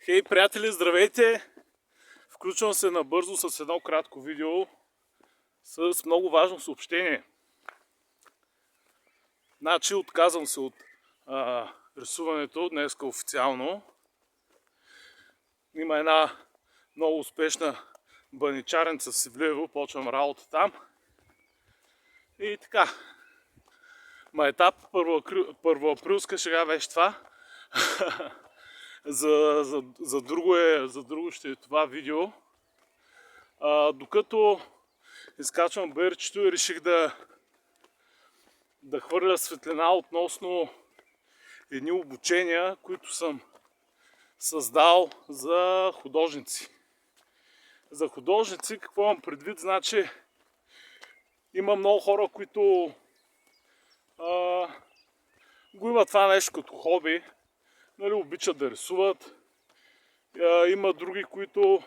Хей, приятели, здравейте! Включвам се набързо с едно кратко видео с много важно съобщение. Значи отказвам се от рисуването днеска официално. Има една много успешна баничарница в Севлиево, почвам работа там. И така, етап първоаприлска шега беше това. За друго ще е това видео. Докато изкачвам бърчето и реших да хвърля светлина относно едни обучения, които съм създал за художници. За художници, какво имам предвид? Значи има много хора, които го имат това нещо като хоби, обичат да рисуват. Има други, които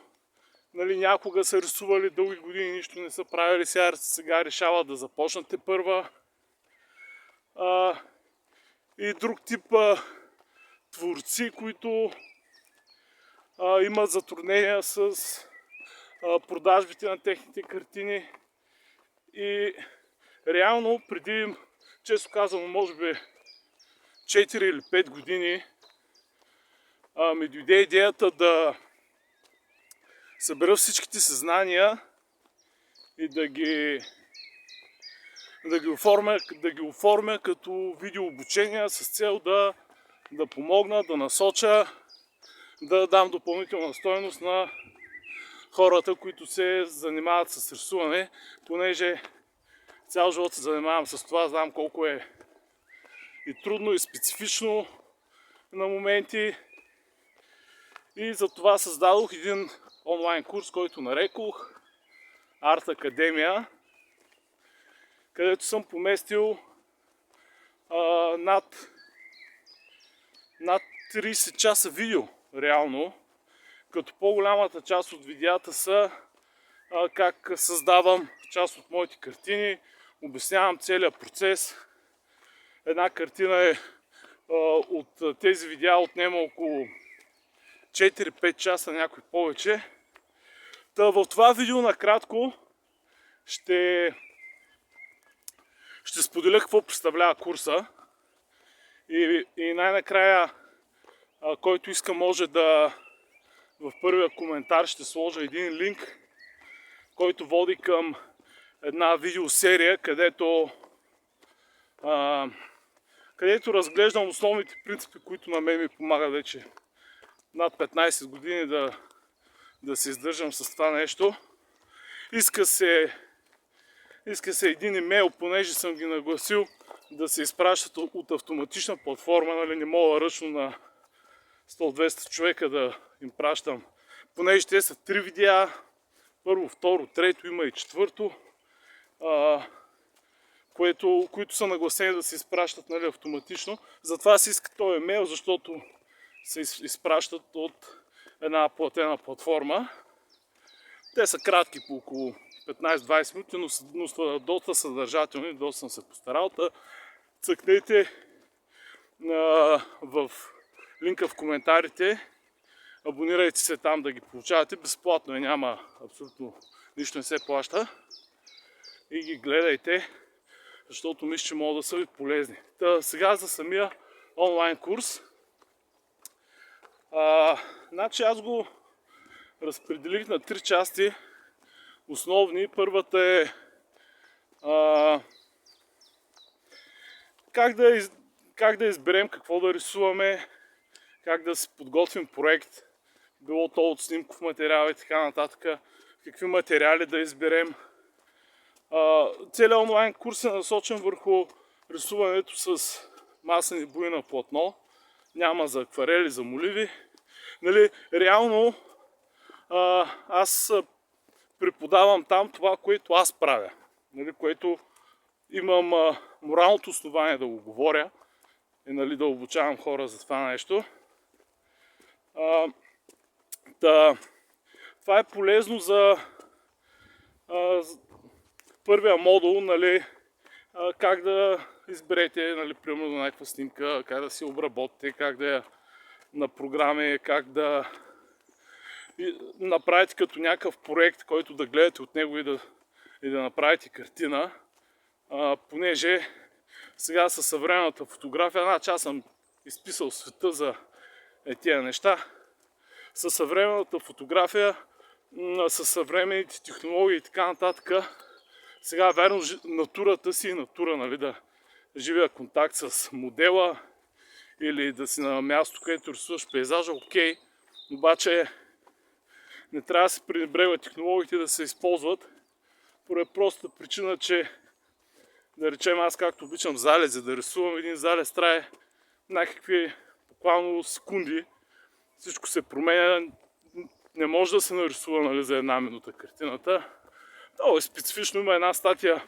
някога са рисували дълги години, нищо не са правили, сега решават да започнат тепърва. И друг тип творци, които имат затруднения с продажбите на техните картини. И реално преди, често казано, може би 4 или 5 години ми дойде идеята да събера всичките си знания и да ги оформя като видеообучения с цел да помогна, да насоча, да дам допълнителна стойност на хората, които се занимават с рисуване, понеже цял живот се занимавам с това, знам колко е и трудно и специфично на моменти. И затова създадох един онлайн курс, който нарекох Арт Академия, където съм поместил над 30 часа видео, реално, като по-голямата част от видеята са как създавам част от моите картини, обяснявам целият процес. Една картина от тези видеа отнема около 4-5 часа, някой повече. В това видео накратко ще споделя какво представлява курса и най-накрая, който иска, може да в първия коментар ще сложа един линк, който води към една видеосерия, където разглеждам основните принципи, които на мен ми помагат вече над 15 години да се издържам с това нещо. Иска се един имейл, понеже съм ги нагласил да се изпращат от автоматична платформа, не мога ръчно на 100-200 човека да им пращам, понеже те са 3 видеа, първо, второ, трето, има и четвърто, които са нагласени да се изпращат автоматично. Затова си иска този имейл, защото се изпращат от една платена платформа. Те са кратки, по около 15-20 минути, но са доста съдържателни, доста съм се постарал. Цъкнете в линка в коментарите, абонирайте се там да ги получавате, безплатно е, няма абсолютно нищо, не се плаща. И ги гледайте, защото мисля, че могат да са ви полезни. Сега за самия онлайн курс. Значи аз го разпределих на 3 части основни. Първата е как да изберем какво да рисуваме, как да си подготвим проект, било то от снимков материал и така нататък, какви материали да изберем. Целият онлайн курс е насочен върху рисуването с масени бои на платно. Няма за акварели, за моливи. Реално аз преподавам там това, което аз правя. Което имам моралното основание да го говоря и да обучавам хора за това нещо. Това е полезно за първия модул, как да изберете, примерно, някаква снимка, как да си обработите, как да я на програми, как да направите като някакъв проект, който да гледате от него и да направите картина, понеже сега със съвременната фотография, аз съм изписал света за тия неща, със съвременната фотография, със съвременните технологии и така нататък, сега верно натурата си натура, нали, да живия контакт с модела или да си на място, където рисуваш пейзажа, окей, обаче не трябва да се пренебрегват технологиите да се използват, поради простата причина, че да речем аз както обичам залези да рисувам, един залез трае някакви буквално секунди, всичко се променя, не може да се нарисува, нали, за една минута картината. Много е специфично, има една статия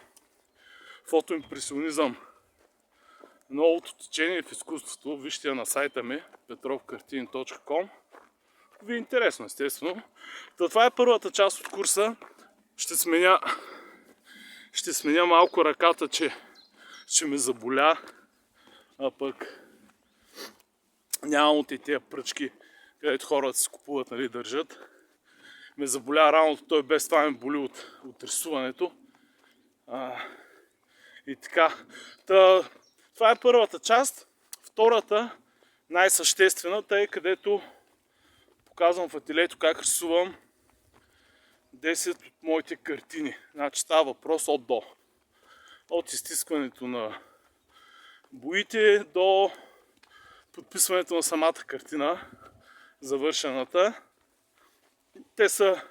фотоимпресионизъм, новото течение в изкуството, вижте я на сайта ми petrovkartin.com. Ви е интересно, естествено. Това е първата част от курса. Ще сменя малко ръката, че ме заболя, а пък нямам от тези пръчки, където хората си купуват, нали, държат. Ме заболя рамото, той без това ме боли от рисуването. И така. Това е първата част. Втората, най-съществената, е където показвам в ателието как рисувам 10 от моите картини. Значи става въпрос от до. От изтискването на боите до подписването на самата картина, завършената. Те са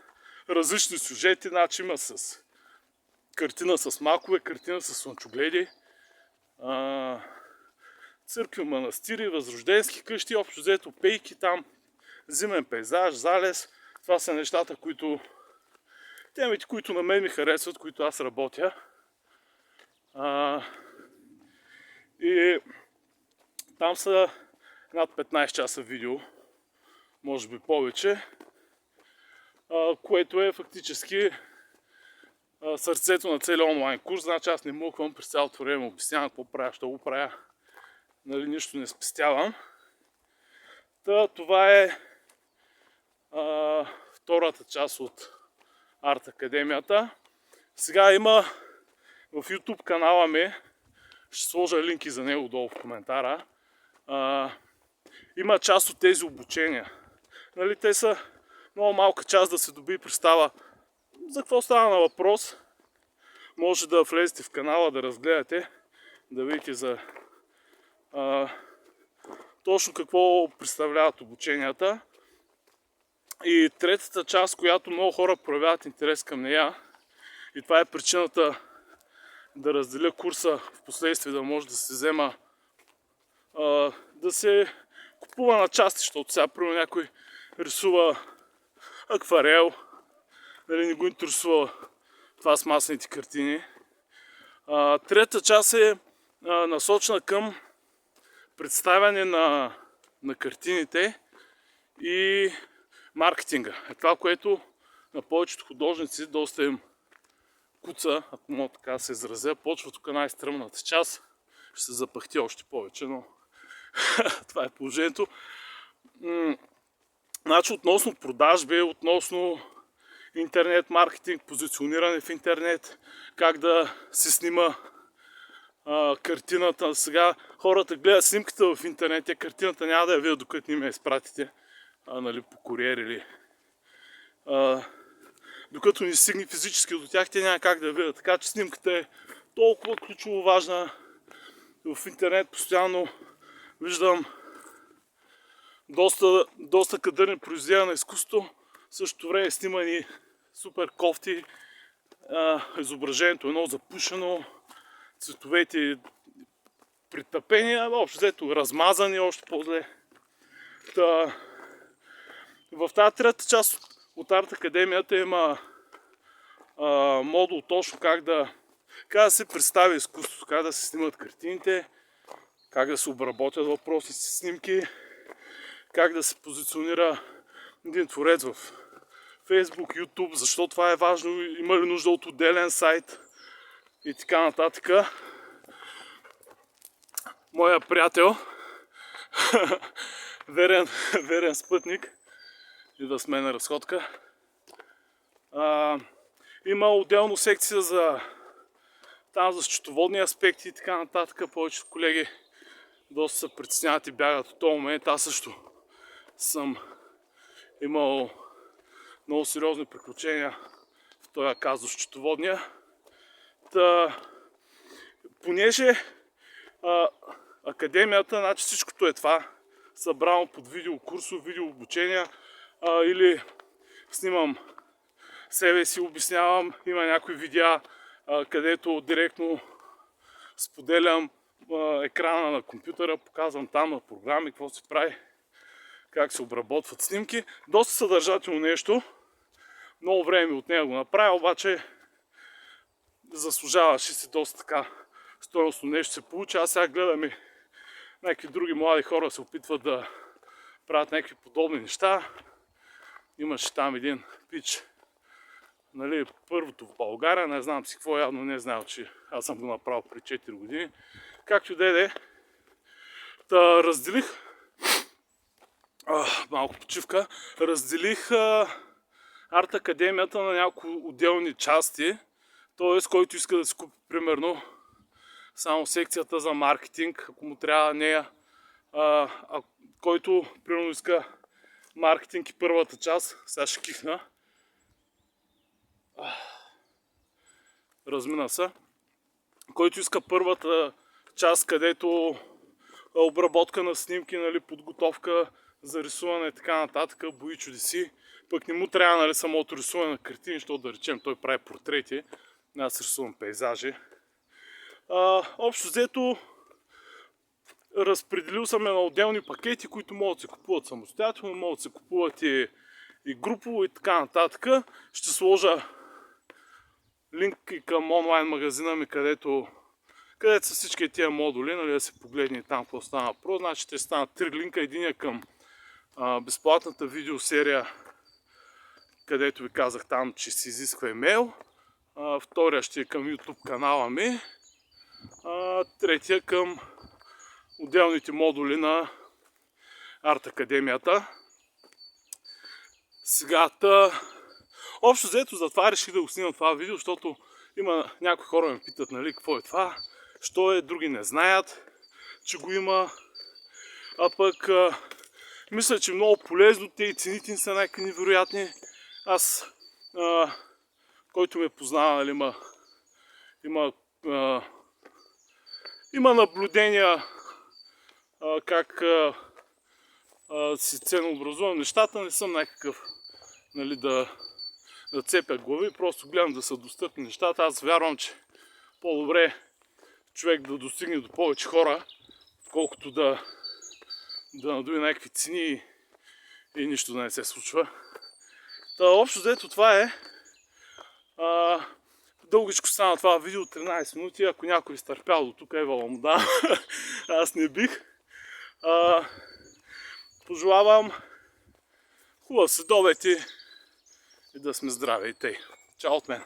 различни сюжети, значи има с картина с макове, картина с слънчогледи, църкви, манастири, възрожденски къщи, общо взето пейки там, зимен пейзаж, залез. Това са нещата, темите, които на мен ми харесват, които аз работя. И там са над 15 часа видео, може би повече, което е фактически сърцето на целия онлайн курс. Значи аз не мълквам през цялото време, обяснявам какво правя, ще го правя, нали, нищо не спестявам. Това е втората част от Арт Академията. Сега има в YouTube канала ми, ще сложа линки за него долу в коментара, има част от тези обучения. Нали, те са много малка част да се добие представа за какво става на въпрос. Може да влезете в канала, да разгледате, да видите за точно какво представляват обученията. И третата част, която много хора проявяват интерес към нея, и това е причината да разделя курса в последствие, да може да се взема, да се купува на части, защото сега примерно някой рисува акварел, нали, не го интересува това с масните картини. Третата част е насочена към представяне на картините и маркетинга. Е това, което на повечето художници доста им куца, ако мога така да се изразя. Почва тук най-стръмната част. Ще се запахти още повече, но това е положението. Значи относно продажби, относно интернет маркетинг, позициониране в интернет, как да се снима картината. Сега хората гледат снимката в интернет, картината няма да я видят, докато не ме изпратите, нали, по куриер или докато не стигне физически до тях, те няма как да я видят. Така че снимката е толкова ключово важна. В интернет постоянно виждам доста кадърни произведения на изкуството. В същото време снимани супер кофти, изображението е много запушено, цветовете притъпения, общо взето размазани още по-зле. В тази трета част от Арт Академията има модул точно как да се представи изкуството, как да се снимат картините, как да се обработят въпроси с снимки, как да се позиционира един творец в Facebook, YouTube, защо това е важно, има ли нужда от отделен сайт и така нататък. Моя приятел, верен спътник, и да сме на разходка. Има отделно секция за счетоводни аспекти и така нататък. Повечето колеги доста се притесняват и бягат от този момент. Аз също съм имал много сериозни приключения в този казус счетоводния. Понеже академията, значи всичкото е това, събрано под видеокурсове, видеообучения, или снимам себе си, обяснявам, има някои видеа, където директно споделям екрана на компютъра, показвам там на програми, какво се прави, как се обработват снимки. Доста съдържателно нещо, много време от него го направя, обаче заслужаваше си доста така стойностно нещо се получи. Аз сега гледам и някакви други млади хора се опитват да правят някакви подобни неща. Имаше там един пич, нали, първото в България, не знам си какво, явно не знам, че аз съм го направил преди 4 години. Както деде, разделих малко почивка, разделих Арт Академията на няколко отделни части, т.е. който иска да си купи примерно само секцията за маркетинг, ако му трябва нея, който примерно иска маркетинг и първата част, сега ще кихна, размина се, който иска първата част, където обработка на снимки, нали, подготовка за рисуване и така нататък, бои чудеси, пък не му трябва, нали, самото рисуване на картини, защото да речем той прави портрети, аз рисувам пейзажи. Общо взето разпределил съм на отделни пакети, които могат да се купуват самостоятелно, могат да се купуват и групово и така нататък. Ще сложа линк и към онлайн магазина ми, където са всички тия модули, нали, да се погледне там какво стана про. Значи ще станат 3 линка. Единия към безплатната видеосерия, където ви казах там, че се изисква имейл. Втория ще е към YouTube канала ми. Третия към отделните модули на Арт Академията. Общо взето затова реших да го снимам това видео, защото има някои хора ме питат, нали, какво е това, що е, други не знаят, че го има, а пък мисля, че е много полезно, те и цените са някакви невероятни. Аз, който ме познава, нали, има наблюдения как си ценообразувам нещата, не съм някакъв, нали, да цепя глави, просто гледам да са достъпни нещата. Аз вярвам, че по-добре човек да достигне до повече хора, отколкото да надуе някакви цени и нищо да не се случва. Общо взето това е. Дългичко стана това видео, 13 минути, ако някой изтърпял до тук, евала му дам. Аз не бих. Пожелавам хубав следобед и да сме здрави и тъй. Чао от мен!